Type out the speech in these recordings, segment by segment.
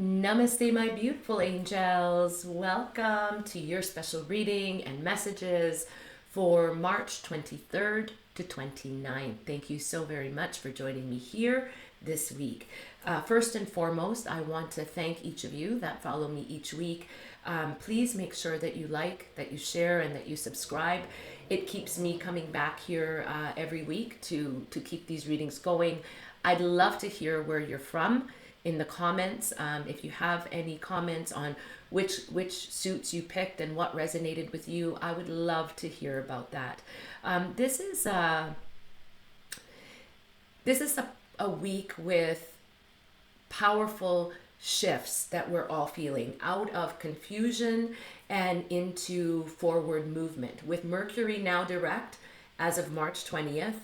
Namaste, my beautiful angels. Welcome to your special reading and messages for March 23rd to 29th. Thank you so very much for joining me here this week. First and foremost, I want to thank each of you that follow me each week. Please make sure that you like, that you share, and that you subscribe. It keeps me coming back here every week to keep these readings going. I'd love to hear where you're from in the comments. If you have any comments on which suits you picked and what resonated with you, I would love to hear about that. This is a week with powerful shifts that we're all feeling out of confusion and into forward movement. With Mercury now direct as of March 20th,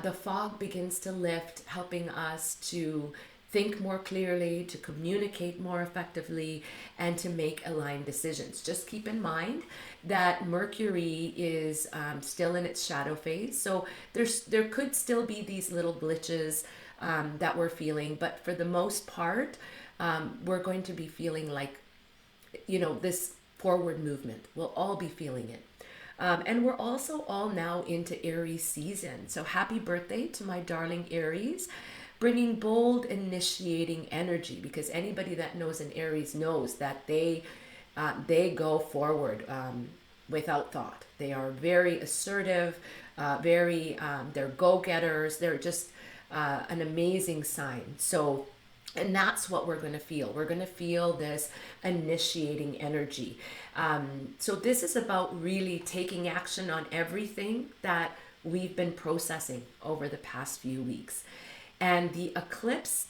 the fog begins to lift, helping us to think more clearly, to communicate more effectively, and to make aligned decisions. Just keep in mind that Mercury is still in its shadow phase, so there could still be these little glitches that we're feeling, but for the most part, we're going to be feeling like, this forward movement. We'll all be feeling it. And we're also all now into Aries season. So happy birthday to my darling Aries, bringing bold, initiating energy, because anybody that knows an Aries knows that they go forward without thought. They are very assertive, they're go-getters. They're just an amazing sign. So, and that's what we're going to feel. We're going to feel this initiating energy. So this is about really taking action on everything that we've been processing over the past few weeks. And the eclipse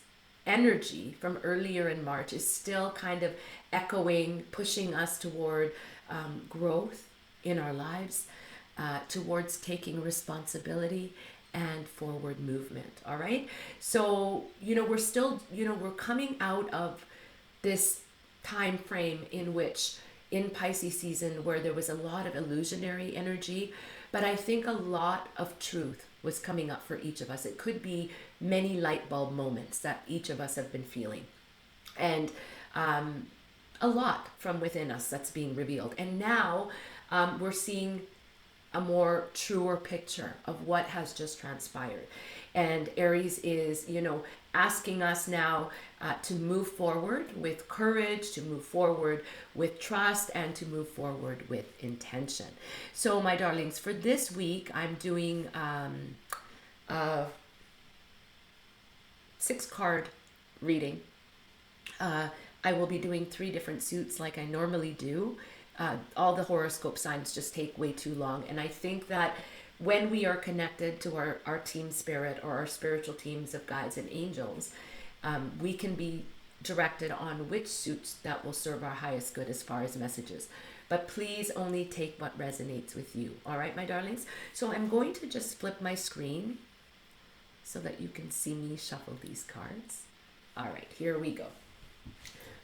energy from earlier in March is still kind of echoing, pushing us toward growth in our lives, towards taking responsibility and forward movement. All right. So, we're still, we're coming out of this time frame in which in Pisces season where there was a lot of illusionary energy, but I think a lot of truth was coming up for each of us. It could be many light bulb moments that each of us have been feeling. And a lot from within us that's being revealed. And now we're seeing a more truer picture of what has just transpired. And Aries is, asking us now to move forward with courage, to move forward with trust, and to move forward with intention. So, my darlings, for this week, I'm doing a 6-card reading. I will be doing 3 different suits like I normally do. All the horoscope signs just take way too long. And I think that when we are connected to our team spirit or our spiritual teams of guides and angels, we can be directed on which suits that will serve our highest good as far as messages. But please only take what resonates with you. All right, my darlings? So I'm going to just flip my screen so that you can see me shuffle these cards. All right, here we go.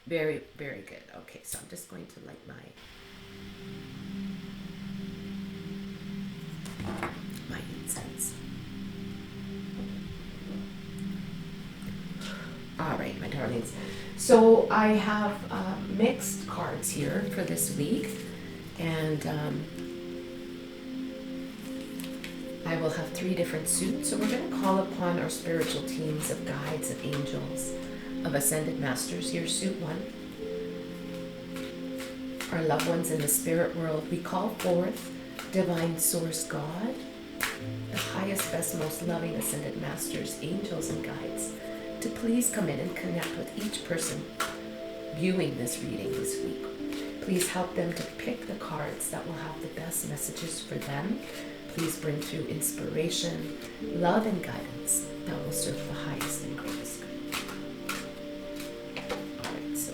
Very, very good. Okay, so I'm just going to light my incense. All right, my darlings. So I have mixed cards here for this week, and I will have 3 different suits. So we're going to call upon our spiritual teams of guides and angels, of ascended masters. Here's suit 1. Our loved ones in the spirit world, we call forth divine source God, the highest, best, most loving ascended masters, angels, and guides, to please come in and connect with each person viewing this reading this week. Please help them to pick the cards that will have the best messages for them. Please bring through inspiration, love, and guidance that will serve the highest and greatest good. All right, so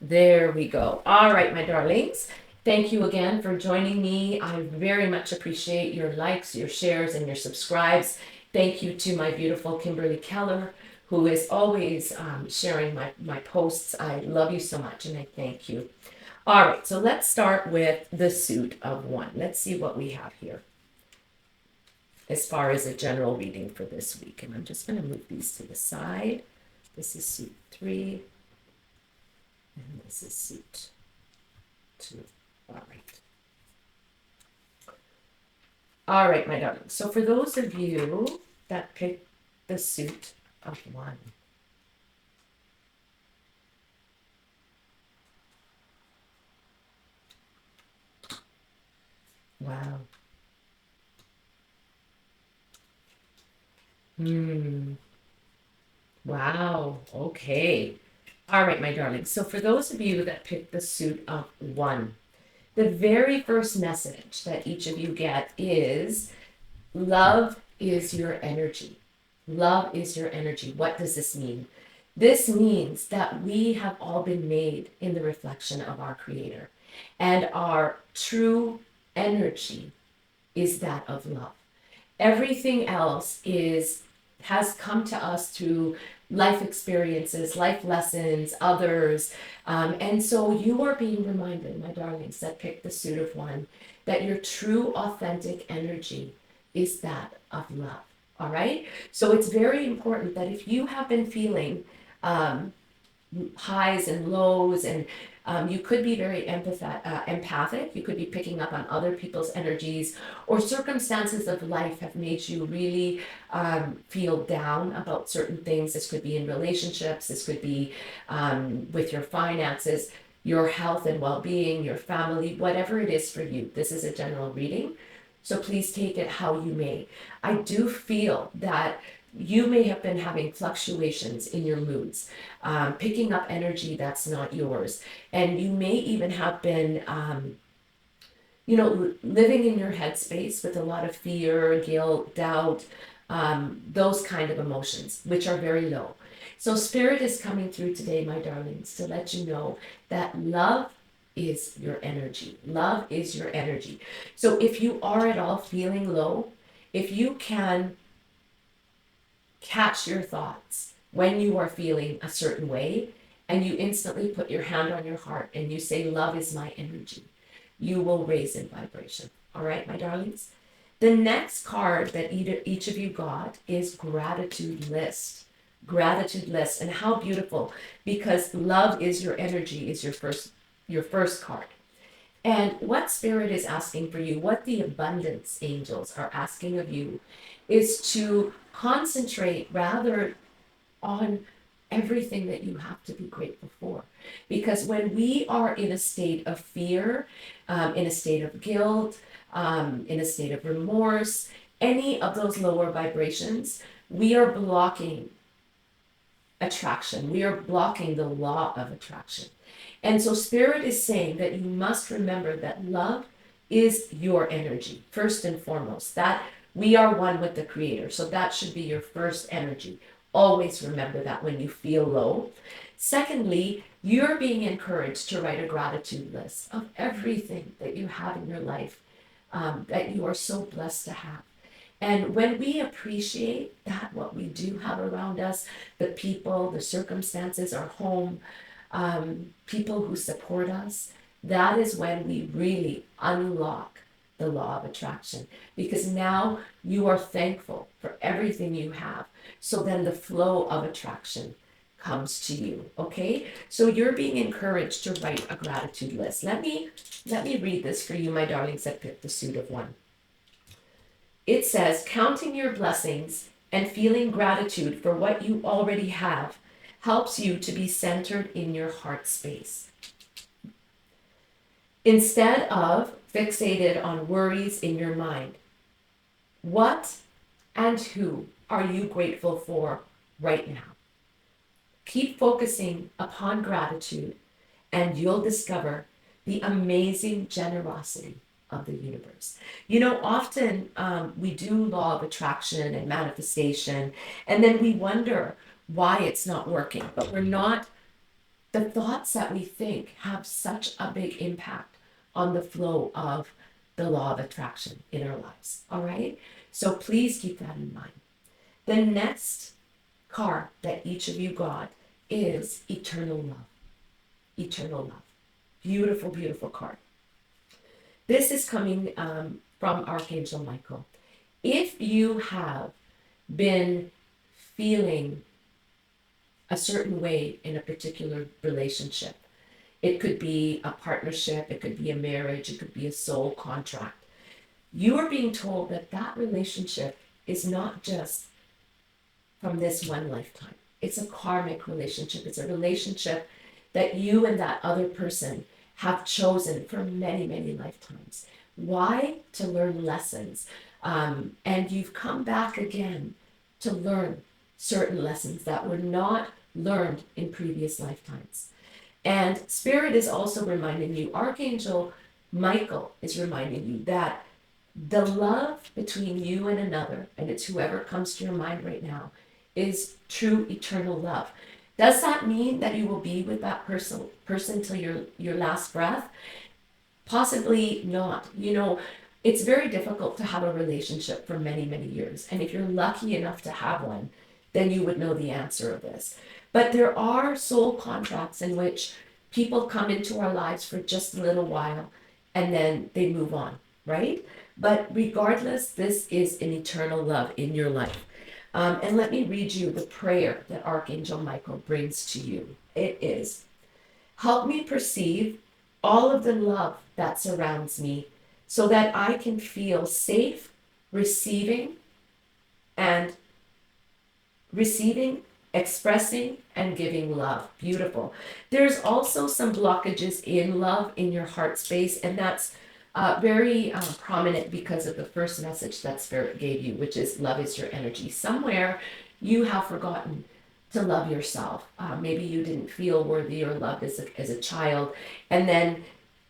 There we go. All right, my darlings. Thank you again for joining me. I very much appreciate your likes, your shares, and your subscribes. Thank you to my beautiful Kimberly Keller, who is always sharing my posts. I love you so much, and I thank you. All right, so let's start with the suit of one. Let's see what we have here as far as a general reading for this week. And I'm just going to move these to the side. This is suit 3, and this is suit 2. All right. All right, my darling. So for those of you that picked the suit of 1, wow. Wow. Okay. All right, my darling. So for those of you that picked the suit of 1, the very first message that each of you get is love is your energy. Love is your energy. What does this mean? This means that we have all been made in the reflection of our Creator, and our true energy is that of love. Everything else has come to us through life experiences, life lessons, others. And so you are being reminded, my darlings, that pick the suit of 1, that your true authentic energy is that of love. All right? So it's very important that if you have been feeling highs and lows, and you could be very empathic. You could be picking up on other people's energies, or circumstances of life have made you really feel down about certain things. This could be in relationships. This could be with your finances, your health and well-being, your family, whatever it is for you. This is a general reading, so please take it how you may. I do feel that you may have been having fluctuations in your moods, picking up energy that's not yours. And you may even have been, living in your headspace with a lot of fear, guilt, doubt, those kind of emotions, which are very low. So Spirit is coming through today, my darlings, to let you know that love is your energy. Love is your energy. So if you are at all feeling low, if you can catch your thoughts when you are feeling a certain way, and you instantly put your hand on your heart and you say, love is my energy, you will raise in vibration. All right, my darlings? The next card that each of you got is gratitude list. Gratitude list. And how beautiful, because love is your energy is your first card. And what Spirit is asking for you, what the abundance angels are asking of you, is to concentrate rather on everything that you have to be grateful for. Because when we are in a state of fear, in a state of guilt, in a state of remorse, any of those lower vibrations, we are blocking attraction. We are blocking the law of attraction. And so Spirit is saying that you must remember that love is your energy, first and foremost. That we are one with the Creator. So that should be your first energy. Always remember that when you feel low. Secondly, you're being encouraged to write a gratitude list of everything that you have in your life, that you are so blessed to have. And when we appreciate that, what we do have around us, the people, the circumstances, our home, people who support us, that is when we really unlock the law of attraction, because now you are thankful for everything you have. So then the flow of attraction comes to you. Okay, so you're being encouraged to write a gratitude list. Let me read this for you, my darlings, that picked the suit of 1. It says, counting your blessings and feeling gratitude for what you already have helps you to be centered in your heart space. Instead of fixated on worries in your mind, what and who are you grateful for right now? Keep focusing upon gratitude, and you'll discover the amazing generosity of the universe. You know, often we do law of attraction and manifestation, and then we wonder why it's not working, but we're not the thoughts that we think have such a big impact on the flow of the law of attraction in our lives. All right? So please keep that in mind. The next card that each of you got is eternal love. Eternal love. Beautiful, beautiful card. This is coming from Archangel Michael. If you have been feeling a certain way in a particular relationship, it could be a partnership, it could be a marriage, it could be a soul contract. You are being told that that relationship is not just from this one lifetime. It's a karmic relationship. It's a relationship that you and that other person have chosen for many, many lifetimes. Why? To learn lessons. And you've come back again to learn certain lessons that were not learned in previous lifetimes. And Spirit is also reminding you, Archangel Michael is reminding you that the love between you and another, and it's whoever comes to your mind right now, is true eternal love. Does that mean that you will be with that person till your last breath? Possibly not. It's very difficult to have a relationship for many, many years. And if you're lucky enough to have one, then you would know the answer of this. But there are soul contracts in which people come into our lives for just a little while and then they move on, right? But regardless, this is an eternal love in your life. And let me read you the prayer that Archangel Michael brings to you. It is, help me perceive all of the love that surrounds me so that I can feel safe receiving, expressing, and giving love. Beautiful. There's also some blockages in love in your heart space, and that's very prominent because of the first message that Spirit gave you, which is love is your energy. Somewhere you have forgotten to love yourself. Maybe you didn't feel worthy or loved as a child. And then,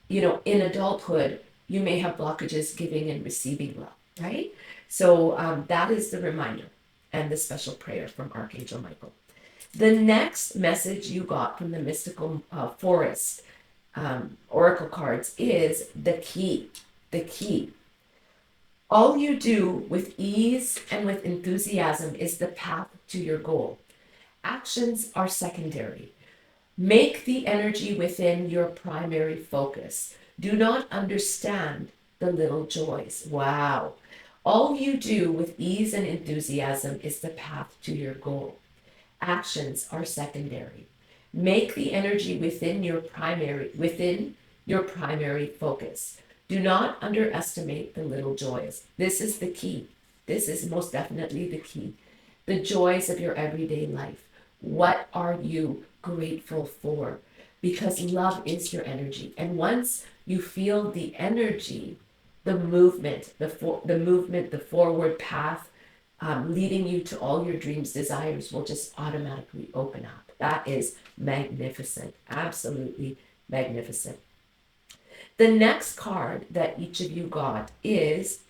in adulthood, you may have blockages giving and receiving love, right? So that is the reminder and the special prayer from Archangel Michael. The next message you got from the mystical forest oracle cards is the key. The key. All you do with ease and with enthusiasm is the path to your goal. Actions are secondary. Make the energy within your primary focus. Do not understand the little joys. Wow. All you do with ease and enthusiasm is the path to your goal. Actions are secondary. Make the energy within your primary focus. Do not underestimate the little joys. This is the key. This is most definitely the key. The joys of your everyday life. What are you grateful for? Because love is your energy. And once you feel the energy, the movement, the forward path, leading you to all your dreams, desires will just automatically open up. That is magnificent. Absolutely magnificent. The next card that each of you got is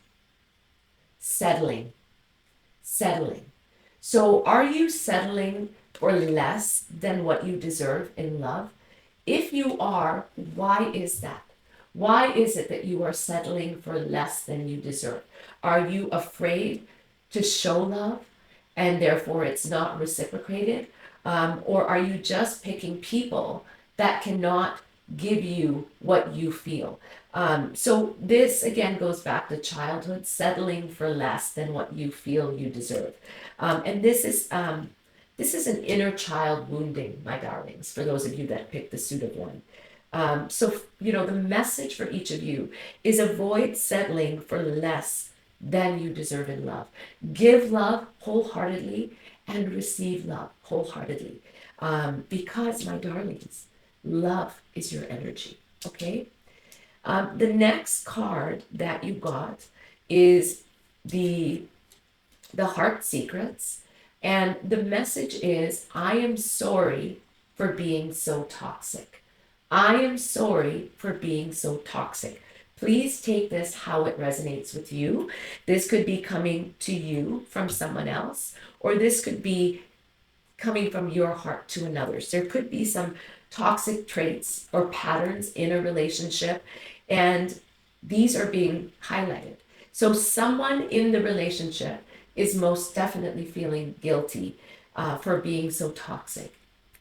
settling. Settling. So are you settling for less than what you deserve in love? If you are, why is that? Why is it that you are settling for less than you deserve? Are you afraid to show love and therefore it's not reciprocated? Or are you just picking people that cannot give you what you feel? So this again goes back to childhood, settling for less than what you feel you deserve. And this is an inner child wounding, my darlings, for those of you that picked the suit of one. So the message for each of you is avoid settling for less than you deserve in love. Give love wholeheartedly and receive love wholeheartedly. Because, my darlings, love is your energy, okay? The next card that you got is the Heart Secrets. And the message is, I am sorry for being so toxic. I am sorry for being so toxic. Please take this how it resonates with you. This could be coming to you from someone else, or this could be coming from your heart to another. So there could be some toxic traits or patterns in a relationship, and these are being highlighted. So someone in the relationship is most definitely feeling guilty for being so toxic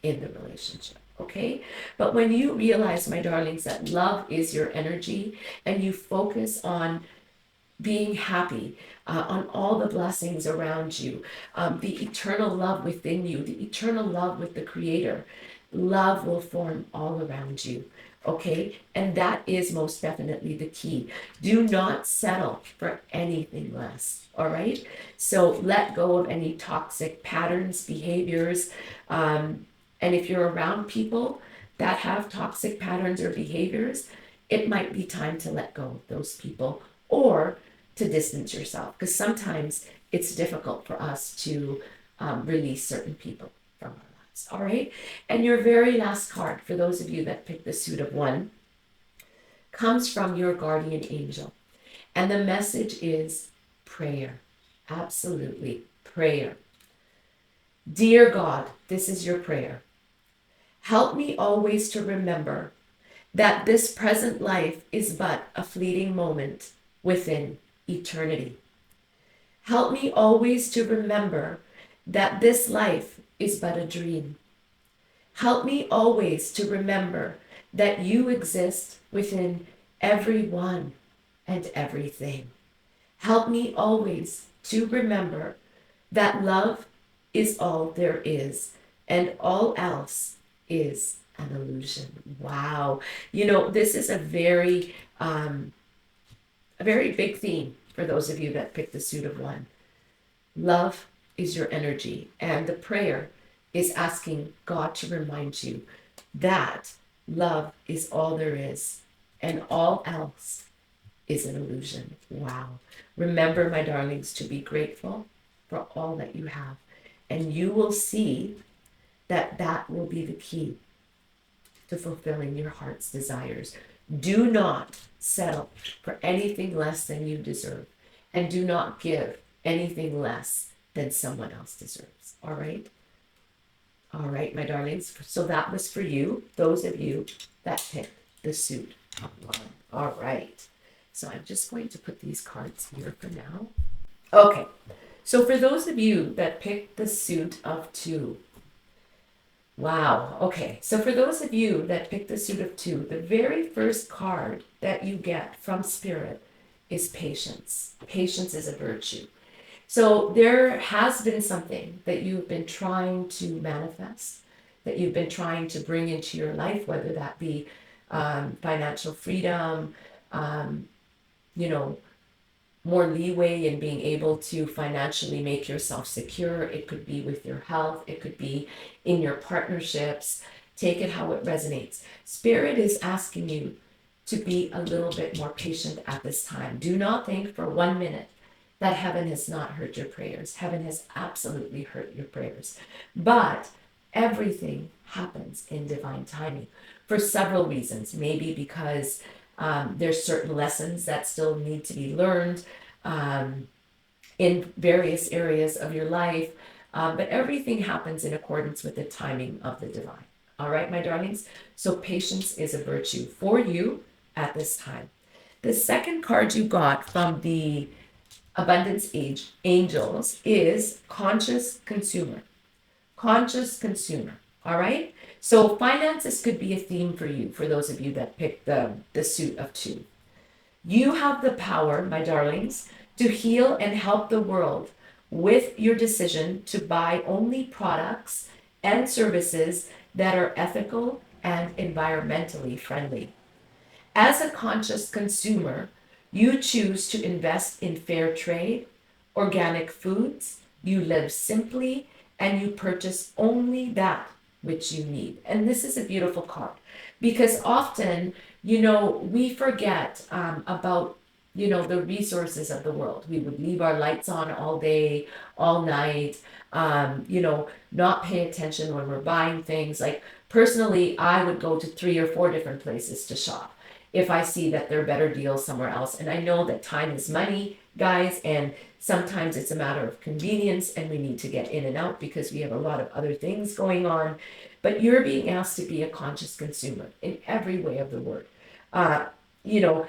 in the relationship. Okay? But when you realize, my darlings, that love is your energy and you focus on being happy, on all the blessings around you, the eternal love within you, the eternal love with the Creator, love will form all around you. Okay? And that is most definitely the key. Do not settle for anything less. All right? So let go of any toxic patterns, behaviors. And if you're around people that have toxic patterns or behaviors, it might be time to let go of those people or to distance yourself, because sometimes it's difficult for us to release certain people from our lives. All right. And your very last card, for those of you that picked the suit of one, comes from your guardian angel. And the message is prayer. Absolutely. Prayer. Dear God, this is your prayer. Help me always to remember that this present life is but a fleeting moment within eternity. Help me always to remember that this life is but a dream. Help me always to remember that you exist within everyone and everything. Help me always to remember that love is all there is and all else is an illusion. Wow. You know, this is a very big theme for those of you that picked the suit of one. Love is your energy, and the prayer is asking God to remind you that love is all there is, and all else is an illusion. Wow. Remember, my darlings, to be grateful for all that you have, and you will see that that will be the key to fulfilling your heart's desires. Do not settle for anything less than you deserve, and do not give anything less than someone else deserves. All right? All right, my darlings. So that was for you, those of you that picked the suit of one. All right. So I'm just going to put these cards here for now. Okay. So for those of you that picked the suit of two, wow. Okay. So for those of you that picked the suit of two, the very first card that you get from Spirit is patience. Patience is a virtue. So there has been something that you've been trying to manifest, that you've been trying to bring into your life, whether that be financial freedom, you know, more leeway in being able to financially make yourself secure. It could be with your health. It could be in your partnerships. Take it how it resonates. Spirit is asking you to be a little bit more patient at this time. Do not think for 1 minute that heaven has not heard your prayers. Heaven has absolutely heard your prayers. But everything happens in divine timing for several reasons. Maybe because there's certain lessons that still need to be learned in various areas of your life. But everything happens in accordance with the timing of the divine. All right, my darlings? So patience is a virtue for you at this time. The second card you got from the Abundance Angels is conscious consumer. Conscious consumer. All right. So finances could be a theme for you, for those of you that picked the suit of two. You have the power, my darlings, to heal and help the world with your decision to buy only products and services that are ethical and environmentally friendly. As a conscious consumer, you choose to invest in fair trade, organic foods, you live simply, and you purchase only that which you need. And this is a beautiful card because often, you know, we forget about, you know, the resources of the world. We would leave our lights on all day, all night, you know, not pay attention when we're buying things. Like personally, I would go to 3 or 4 different places to shop if I see that there are better deals somewhere else. And I know that time is money, guys, and sometimes it's a matter of convenience and we need to get in and out because we have a lot of other things going on. but you're being asked to be a conscious consumer in every way of the word. Uh, you know,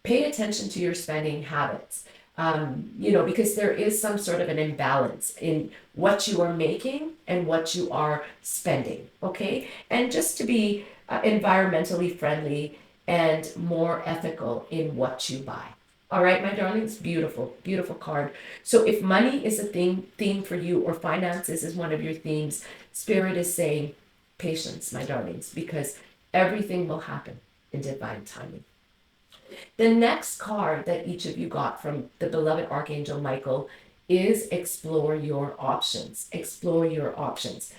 pay attention to your spending habits. Because there is some sort of an imbalance in what you are making and what you are spending. Okay. And just to be environmentally friendly and more ethical in what you buy. All right, my darlings, beautiful, beautiful card. So if money is a theme for you, or finances is one of your themes, Spirit is saying patience, my darlings, because everything will happen in divine timing. The next card that each of you got from the beloved Archangel Michael is explore your options. Explore your options.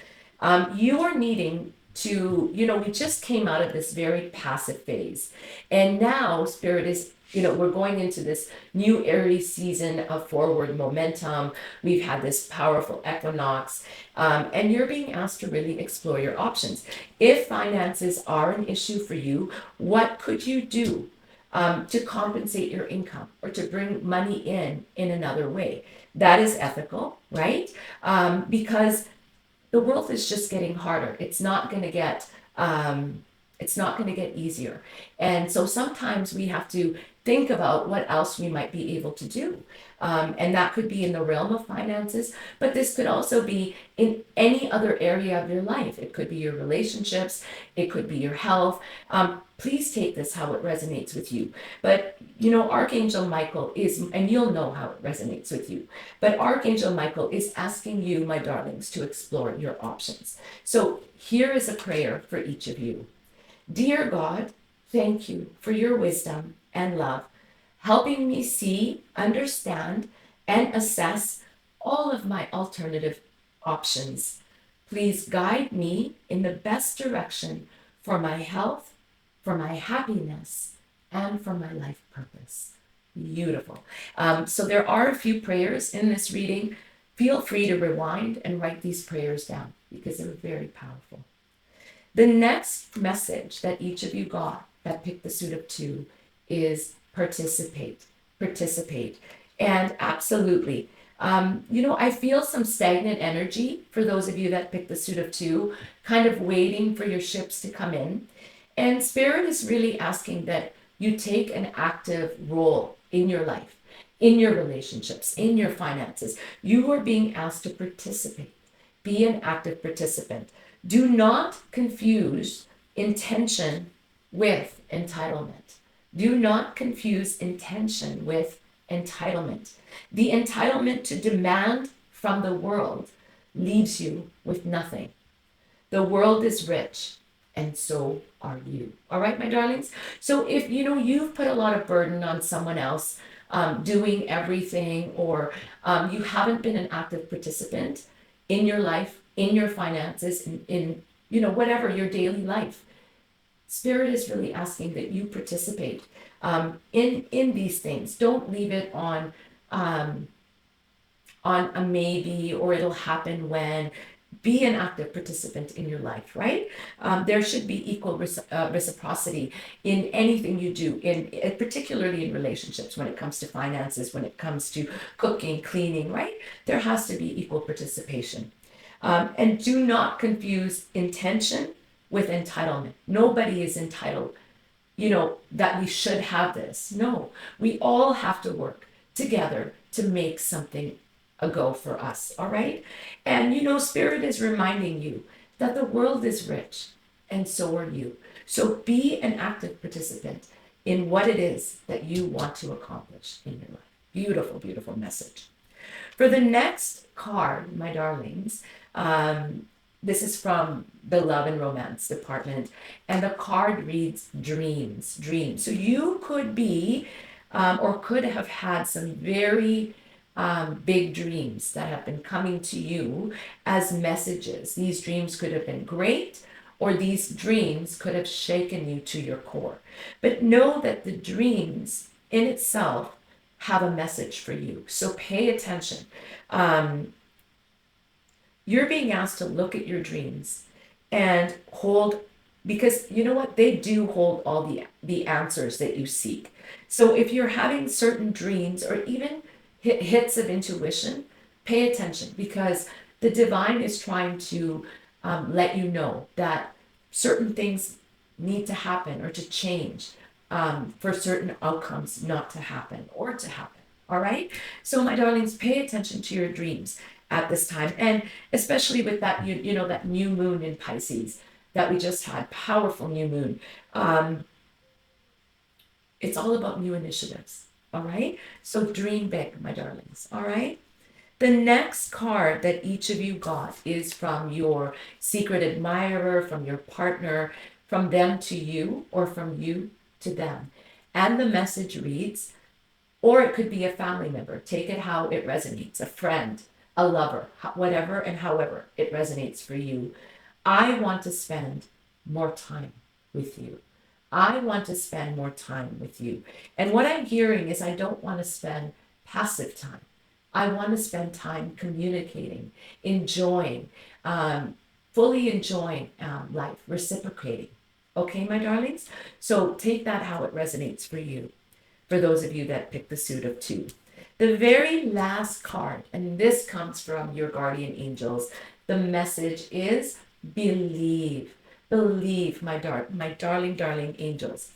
You are needing to, we just came out of this very passive phase. And now Spirit is, we're going into this new Aries season of forward momentum. We've had this powerful equinox, and you're being asked to really explore your options. If finances are an issue for you, what could you do to compensate your income or to bring money in another way? That is ethical, right? Because the world is just getting harder. It's not going to get easier. And so sometimes we have to think about what else we might be able to do. And that could be in the realm of finances, but this could also be in any other area of your life. It could be your relationships, it could be your health. Please take this how it resonates with you. But Archangel Michael is, and you'll know how it resonates with you, but Archangel Michael is asking you, my darlings, to explore your options. So here is a prayer for each of you. Dear God, thank you for your wisdom and love, helping me see, understand, and assess all of my alternative options. Please guide me in the best direction for my health, for my happiness, and for my life purpose. Beautiful. So there are a few prayers in this reading. Feel free to rewind and write these prayers down because they're very powerful. The next message that each of you got that picked the suit of two is participate. Participate. And absolutely, I feel some stagnant energy for those of you that picked the suit of two, kind of waiting for your ships to come in. And Spirit is really asking that you take an active role in your life, in your relationships, in your finances. You are being asked to participate. Be an active participant. Do not confuse intention with entitlement. Do not confuse intention with entitlement. The entitlement to demand from the world leaves you with nothing. The world is rich, and so are you. All right, my darlings? So if you've put a lot of burden on someone else doing everything, or you haven't been an active participant in your life, in your finances, in whatever your daily life, Spirit is really asking that you participate in these things. Don't leave it on a maybe, or it'll happen when. Be an active participant in your life, right? There should be equal reciprocity in anything you do, particularly in relationships, when it comes to finances, when it comes to cooking, cleaning, right? There has to be equal participation. And do not confuse intention with entitlement. Nobody is entitled, that we should have this. No, we all have to work together to make something a go for us, all right? And Spirit is reminding you that the world is rich, and so are you. So be an active participant in what it is that you want to accomplish in your life. Beautiful, beautiful message. For the next card, my darlings, this is from the Love and Romance department, and the card reads dreams, dreams. So you could be, or could have had some very big dreams that have been coming to you as messages. These dreams could have been great, or these dreams could have shaken you to your core. But know that the dreams in itself have a message for you. So pay attention. You're being asked to look at your dreams and hold, because you know what? They do hold all the answers that you seek. So if you're having certain dreams, or even hits of intuition, pay attention, because the divine is trying to let you know that certain things need to happen or to change, for certain outcomes not to happen or to happen. All right. So my darlings, pay attention to your dreams at this time. And especially with that, you know, that new moon in Pisces that we just had, powerful new moon. It's all about new initiatives. All right. So dream big, my darlings. All right. The next card that each of you got is from your secret admirer, from your partner, from them to you, or from you to them. And the message reads, or it could be a family member. Take it how it resonates, a friend, a lover, whatever and however it resonates for you. I want to spend more time with you. I want to spend more time with you. And what I'm hearing is I don't want to spend passive time. I want to spend time communicating, enjoying, fully enjoying life, reciprocating. Okay, my darlings? So take that how it resonates for you, for those of you that picked the suit of two. The very last card, and this comes from your guardian angels, the message is believe. Believe, my darling, darling angels.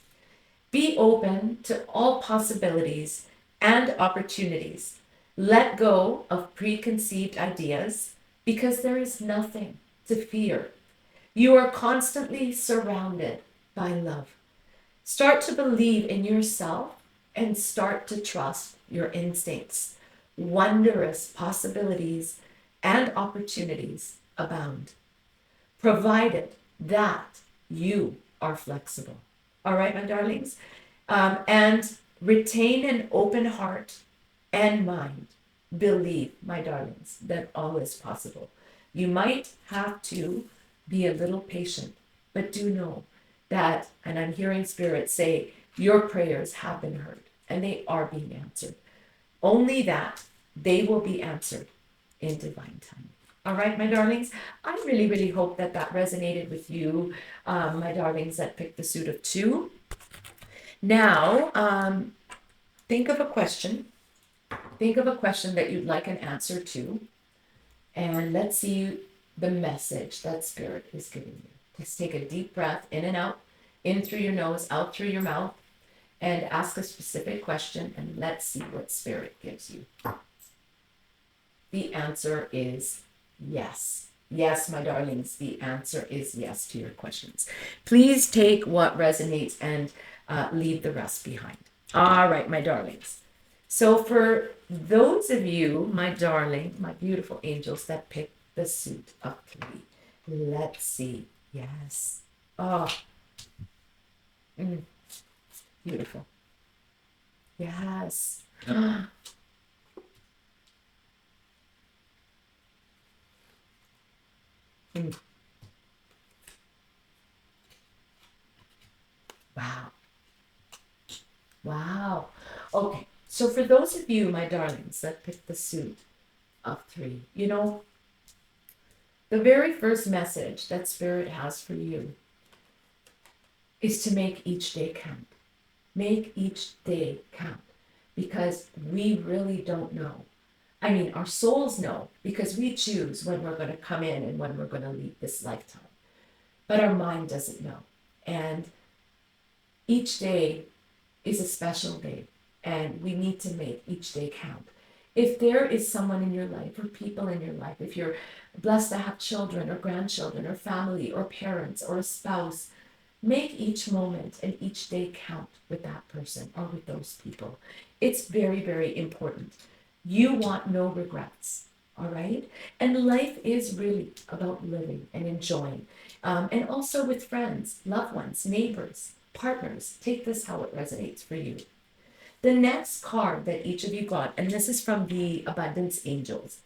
Be open to all possibilities and opportunities. Let go of preconceived ideas because there is nothing to fear. You are constantly surrounded by love. Start to believe in yourself and start to trust your instincts. Wondrous possibilities and opportunities abound, provided that you are flexible. All right, my darlings? And retain an open heart and mind. Believe, my darlings, that all is possible. You might have to be a little patient, but do know that, and I'm hearing Spirit say, your prayers have been heard and they are being answered. Only that they will be answered in divine time. All right, my darlings, I really, really hope that that resonated with you, my darlings that picked the suit of two. Now, think of a question. Think of a question that you'd like an answer to. And let's see the message that Spirit is giving you. Just take a deep breath in and out, in through your nose, out through your mouth, and ask a specific question, and let's see what Spirit gives you. The answer is yes. Yes, my darlings, the answer is yes to your questions. Please take what resonates and leave the rest behind. All right, my darlings. So for those of you, my darling, my beautiful angels that picked the suit of three, let's see. Yes. Oh, beautiful. Yes. Wow. Wow. Okay. So for those of you, my darlings, that picked the suit of three, you know, the very first message that Spirit has for you is to make each day count. Make each day count, because we really don't know. I mean, our souls know because we choose when we're going to come in and when we're going to leave this lifetime. But our mind doesn't know. And each day is a special day, and we need to make each day count. If there is someone in your life or people in your life, if you're blessed to have children or grandchildren or family or parents or a spouse, make each moment and each day count with that person or with those people. It's very, very important. You want no regrets, all right? And life is really about living and enjoying. And also with friends, loved ones, neighbors, partners. Take this how it resonates for you. The next card that each of you got, and this is from the Abundance Angels,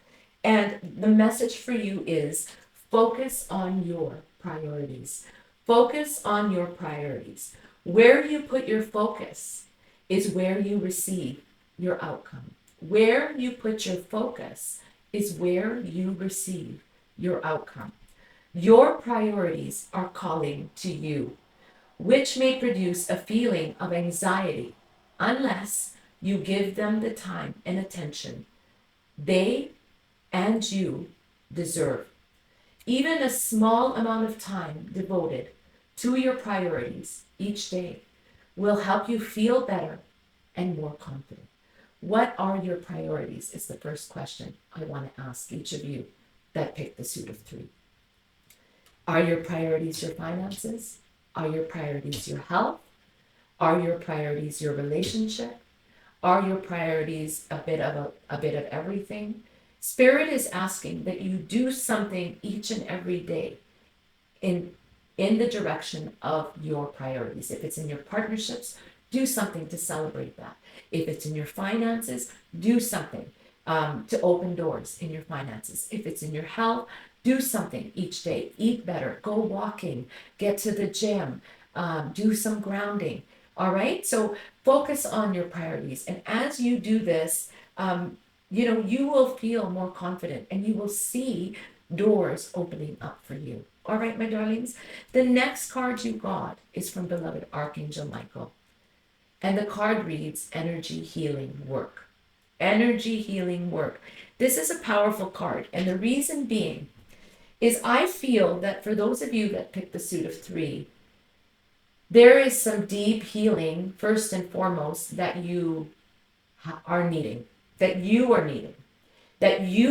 and the message for you is focus on your priorities. Focus on your priorities. Where you put your focus is where you receive your outcome. Where you put your focus is where you receive your outcome. Your priorities are calling to you, which may produce a feeling of anxiety unless you give them the time and attention they and you deserve. Even a small amount of time devoted to your priorities each day will help you feel better and more confident. What are your priorities? Is the first question I want to ask each of you that picked the suit of three. Are your priorities your finances? Are your priorities your health? Are your priorities your relationship? Are your priorities a bit of everything? Spirit is asking that you do something each and every day in in the direction of your priorities. If it's in your partnerships, do something to celebrate that. If it's in your finances, do something to open doors in your finances. If it's in your health, do something each day. Eat better, go walking, get to the gym, do some grounding. All right. So focus on your priorities. And as you do this, you will feel more confident and you will see doors opening up for you. All right, my darlings. The next card you got is from beloved Archangel Michael. And the card reads Energy Healing Work. Energy Healing Work. This is a powerful card. And the reason being is I feel that for those of you that picked the suit of three, there is some deep healing, first and foremost, that you are needing, that you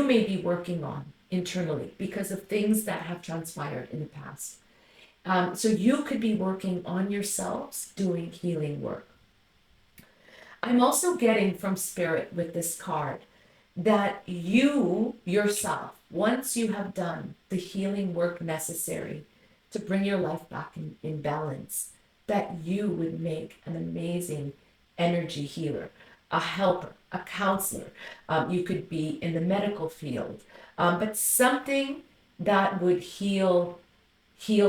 may be working on internally because of things that have transpired in the past. So you could be working on yourselves, doing healing work. I'm also getting from Spirit with this card that you yourself, once you have done the healing work necessary to bring your life back in balance, that you would make an amazing energy healer, a helper, a counselor. You could be in the medical field, but something that would heal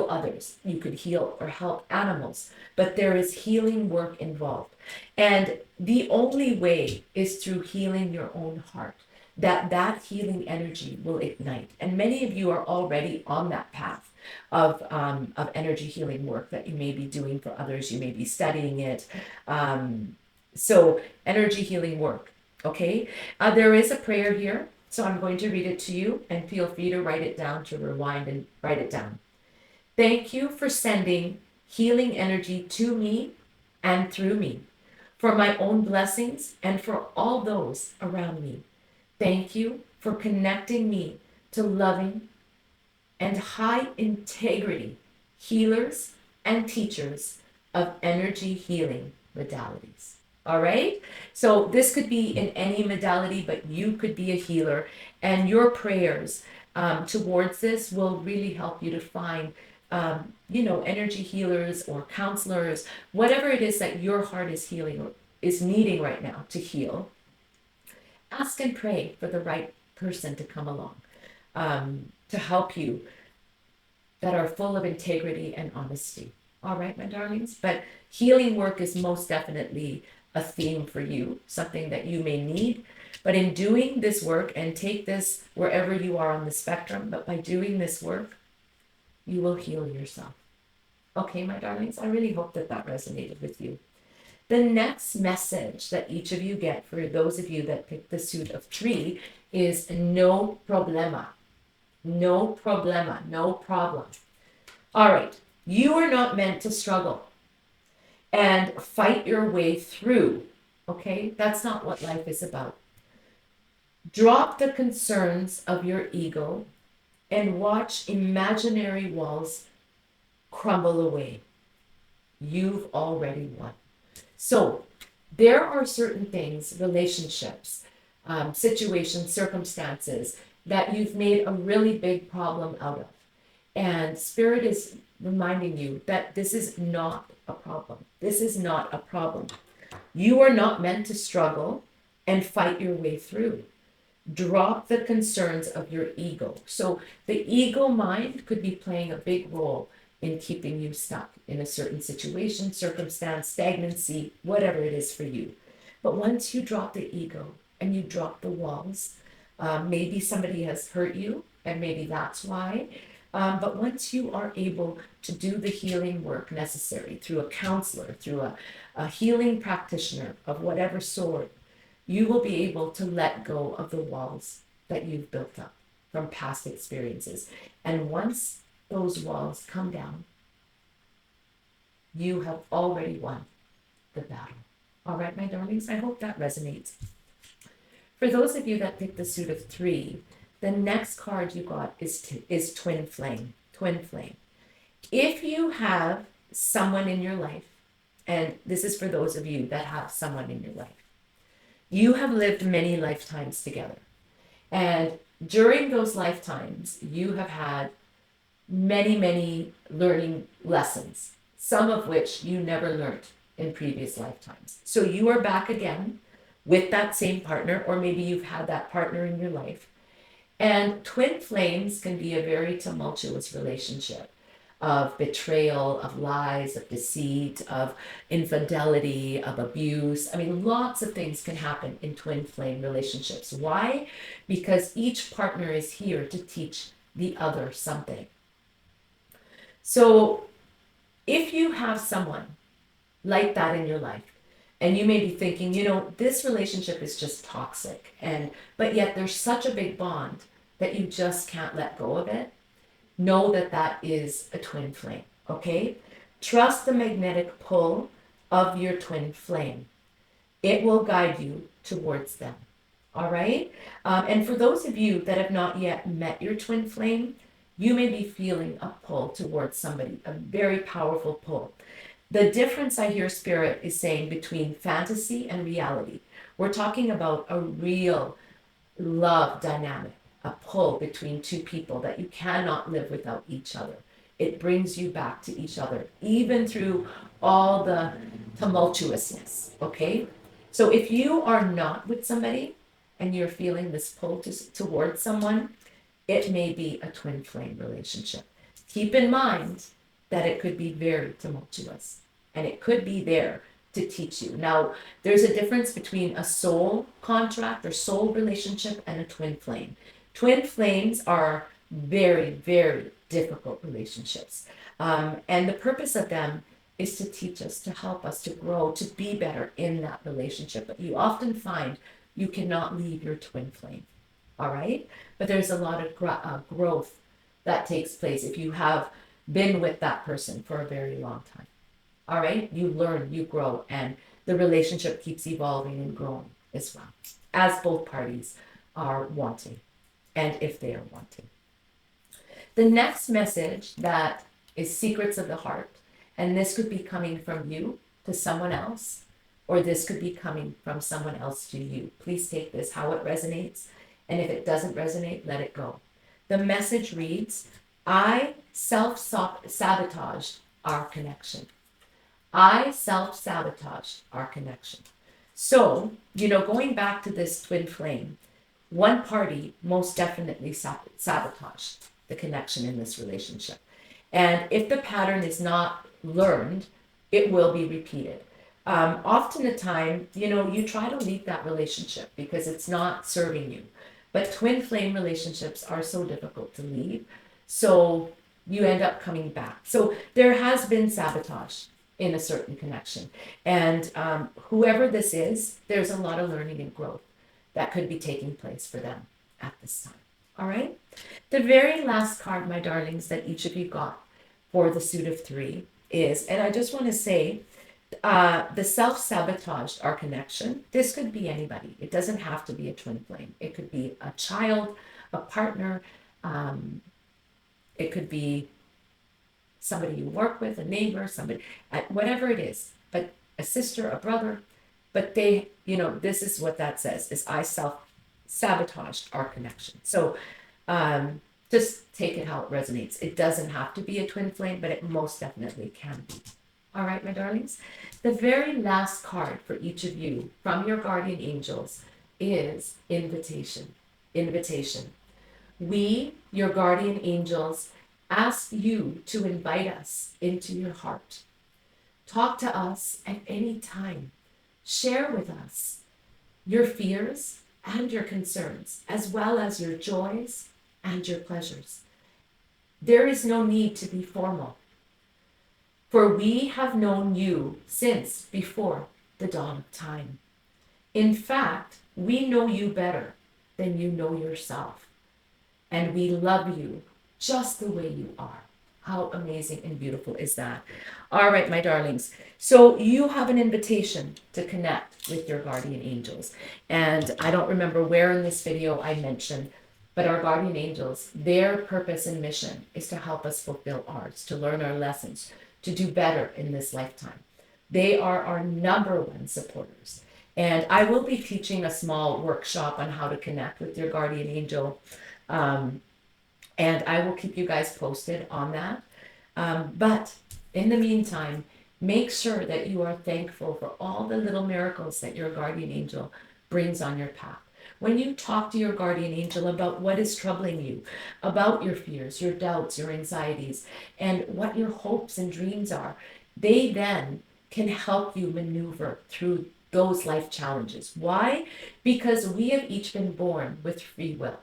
others. You could heal or help animals, but there is healing work involved. And the only way is through healing your own heart, that healing energy will ignite. And many of you are already on that path of energy healing work that you may be doing for others. You may be studying it. So energy healing work, okay? There is a prayer here, so I'm going to read it to you, and feel free to write it down, to rewind and write it down. Thank you for sending healing energy to me and through me, for my own blessings and for all those around me. Thank you for connecting me to loving and high integrity healers and teachers of energy healing modalities. All right. So this could be in any modality, but you could be a healer, and your prayers towards this will really help you to find energy healers or counselors, whatever it is that your heart is healing or is needing right now to heal. Ask and pray for the right person to come along to help you, that are full of integrity and honesty. All right, my darlings. But healing work is most definitely a theme for you, something that you may need. But in doing this work, and take this wherever you are on the spectrum, but by doing this work, you will heal yourself. Okay, my darlings, I really hope that resonated with you. The next message that each of you get, for those of you that picked the suit of three, is no problema. No problema, no problem. All right, you are not meant to struggle and fight your way through, okay? That's not what life is about. Drop the concerns of your ego and watch imaginary walls crumble away. You've already won. So there are certain things, relationships, situations, circumstances that you've made a really big problem out of. And Spirit is reminding you that this is not a problem. This is not a problem. You are not meant to struggle and fight your way through. Drop the concerns of your ego. So the ego mind could be playing a big role in keeping you stuck in a certain situation, circumstance, stagnancy, whatever it is for you. But once you drop the ego and you drop the walls, maybe somebody has hurt you, and maybe that's why. But once you are able to do the healing work necessary through a counselor, through a healing practitioner of whatever sort, you will be able to let go of the walls that you've built up. from past experiences. And once those walls come down, you have already won the battle. All right, my darlings, I hope that resonates. For those of you that picked the suit of 3, the next card you got is Twin Flame. Twin Flame. If you have someone in your life, and this is for those of you that have someone in your life, you have lived many lifetimes together. And during those lifetimes, you have had many, many learning lessons, some of which you never learned in previous lifetimes. So you are back again with that same partner, or maybe you've had that partner in your life. And twin flames can be a very tumultuous relationship of betrayal, of lies, of deceit, of infidelity, of abuse. I mean, lots of things can happen in twin flame relationships. Why? Because each partner is here to teach the other something. So if you have someone like that in your life, and you may be thinking, you know, this relationship is just toxic, but yet there's such a big bond that you just can't let go of it, know that that is a twin flame, okay? Trust the magnetic pull of your twin flame. It will guide you towards them, all right? And for those of you that have not yet met your twin flame, you may be feeling a pull towards somebody, a very powerful pull. The difference I hear Spirit is saying between fantasy and reality. We're talking about a real love dynamic, a pull between two people that you cannot live without each other. It brings you back to each other, even through all the tumultuousness, okay? So if you are not with somebody and you're feeling this pull towards someone, it may be a twin flame relationship. Keep in mind that it could be very tumultuous and it could be there to teach you. Now, there's a difference between a soul contract or soul relationship and a twin flame. Twin flames are very, very difficult relationships. And the purpose of them is to teach us, to help us to grow, to be better in that relationship. But you often find you cannot leave your twin flame, all right? But there's a lot of growth that takes place if you have been with that person for a very long time. All right, you learn, you grow, and the relationship keeps evolving and growing as well, as both parties are wanting, and if they are wanting. The next message that is secrets of the heart, and this could be coming from you to someone else, or this could be coming from someone else to you. Please take this how it resonates, and if it doesn't resonate, let it go. The message reads, I self-sabotaged our connection. I self-sabotaged our connection. So, you know, going back to this twin flame, one party most definitely sabotaged the connection in this relationship. And if the pattern is not learned, it will be repeated. Often a time, you know, you try to leave that relationship because it's not serving you. But twin flame relationships are so difficult to leave. So you end up coming back. So there has been sabotage in a certain connection. And whoever this is, there's a lot of learning and growth that could be taking place for them at this time. All right? The very last card, my darlings, that each of you got for the suit of 3 is, and I just want to say, the self-sabotaged our connection. This could be anybody. It doesn't have to be a twin flame. It could be a child, a partner. It could be somebody you work with, a neighbor, somebody, whatever it is, but a sister, a brother, but they, you know, this is what that says, is I self-sabotaged our connection. So just take it how it resonates. It doesn't have to be a twin flame, but it most definitely can be. All right, my darlings. The very last card for each of you from your guardian angels is invitation. Invitation. We, your guardian angels, ask you to invite us into your heart. Talk to us at any time. Share with us your fears and your concerns, as well as your joys and your pleasures. There is no need to be formal, for we have known you since before the dawn of time. In fact, we know you better than you know yourself. and we love you just the way you are. How amazing and beautiful is that? All right, my darlings. So you have an invitation to connect with your guardian angels. And I don't remember where in this video I mentioned, but our guardian angels, their purpose and mission is to help us fulfill ours, to learn our lessons, to do better in this lifetime. They are our number one supporters. And I will be teaching a small workshop on how to connect with your guardian angel. Um, and I will keep you guys posted on that. But in the meantime, make sure that you are thankful for all the little miracles that your guardian angel brings on your path. When you talk to your guardian angel about what is troubling you, about your fears, your doubts, your anxieties, and what your hopes and dreams are, they then can help you maneuver through those life challenges. Why? Because we have each been born with free will.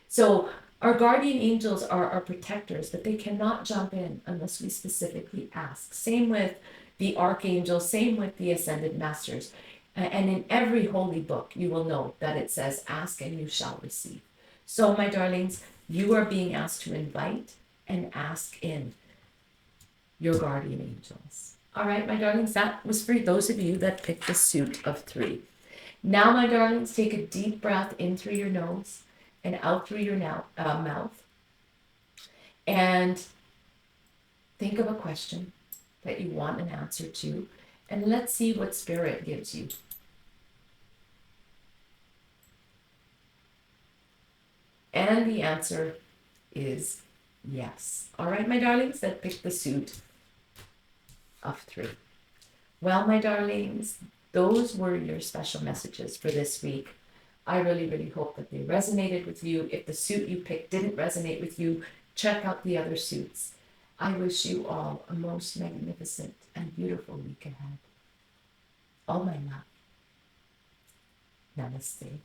So our guardian angels are our protectors, but they cannot jump in unless we specifically ask. Same with the archangels, same with the ascended masters. And in every holy book, you will know that it says, ask and you shall receive. So, my darlings, you are being asked to invite and ask in your guardian angels. All right, my darlings, that was for those of you that picked the suit of 3. Now, my darlings, take a deep breath in through your nose and out through your mouth. And think of a question that you want an answer to. And let's see what Spirit gives you. And the answer is yes. All right, my darlings, that picked the suit of 3. Well, my darlings, those were your special messages for this week. I really, really hope that they resonated with you. If the suit you picked didn't resonate with you, check out the other suits. I wish you all a most magnificent and beautiful week ahead. All my love. Namaste.